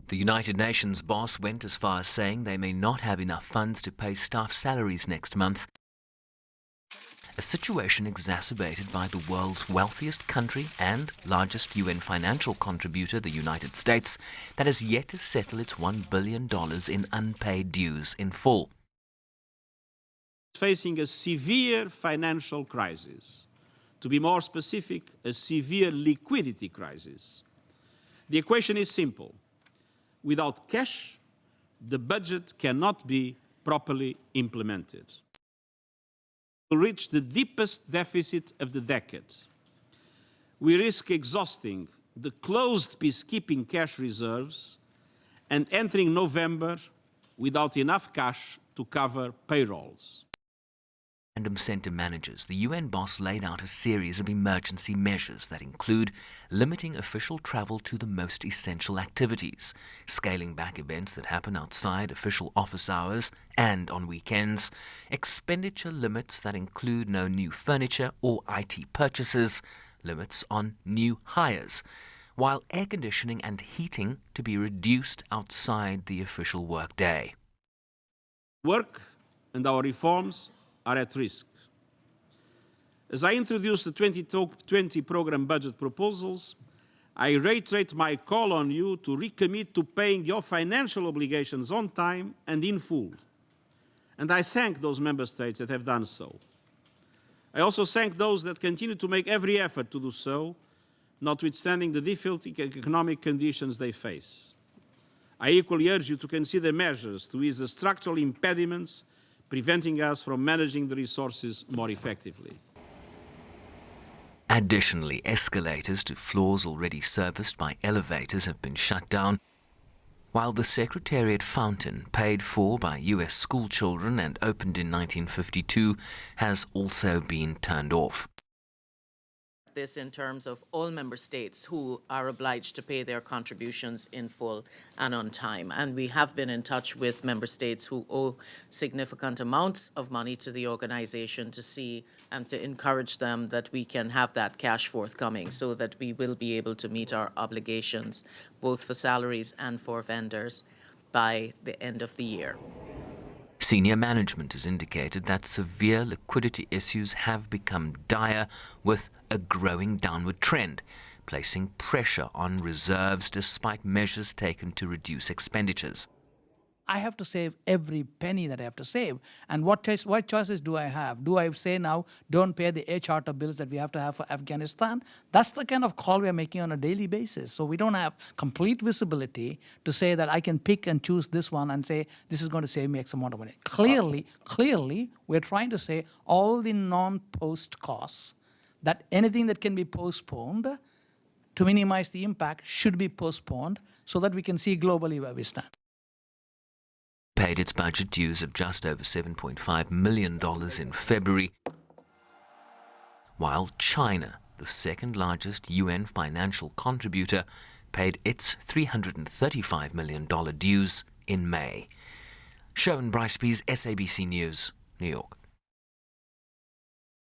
The United Nations boss went as far as saying they may not have enough funds to pay staff salaries next month, a situation exacerbated by the world's wealthiest country and largest UN financial contributor, the United States, that has yet to settle its $1 billion in unpaid dues in full. Facing a severe financial crisis. To be more specific, a severe liquidity crisis. The equation is simple. Without cash, the budget cannot be properly implemented. To reach the deepest deficit of the decade, we risk exhausting the closed peacekeeping cash reserves and entering November without enough cash to cover payrolls. Random Centre managers, the UN boss laid out a series of emergency measures that include limiting official travel to the most essential activities, scaling back events that happen outside official office hours and on weekends, expenditure limits that include no new furniture or IT purchases, limits on new hires, while air conditioning and heating to be reduced outside the official workday. Work and our reforms are at risk. As I introduce the 2020 programme budget proposals, I reiterate my call on you to recommit to paying your financial obligations on time and in full. And I thank those member states that have done so. I also thank those that continue to make every effort to do so, notwithstanding the difficult economic conditions they face. I equally urge you to consider measures to ease the structural impediments preventing us from managing the resources more effectively. Additionally, escalators to floors already serviced by elevators have been shut down, while the Secretariat fountain, paid for by US school children and opened in 1952, has also been turned off. This in terms of all member states who are obliged to pay their contributions in full and on time. And we have been in touch with member states who owe significant amounts of money to the organization to see and to encourage them that we can have that cash forthcoming so that we will be able to meet our obligations, both for salaries and for vendors, by the end of the year. Senior management has indicated that severe liquidity issues have become dire, with a growing downward trend, placing pressure on reserves despite measures taken to reduce expenditures. I have to save every penny that I have to save. And what choices do I have? Do I say now, don't pay the air charter bills that we have to have for Afghanistan? That's the kind of call we're making on a daily basis. So we don't have complete visibility to say that I can pick and choose this one and say, this is going to save me X amount of money. Clearly, we're trying to say all the non-post costs, that anything that can be postponed to minimize the impact should be postponed so that we can see globally where we stand. Paid its budget dues of just over $7.5 million in February, while China, the second largest UN financial contributor, paid its $335 million dues in May. Shaun Briceby's SABC News, New York.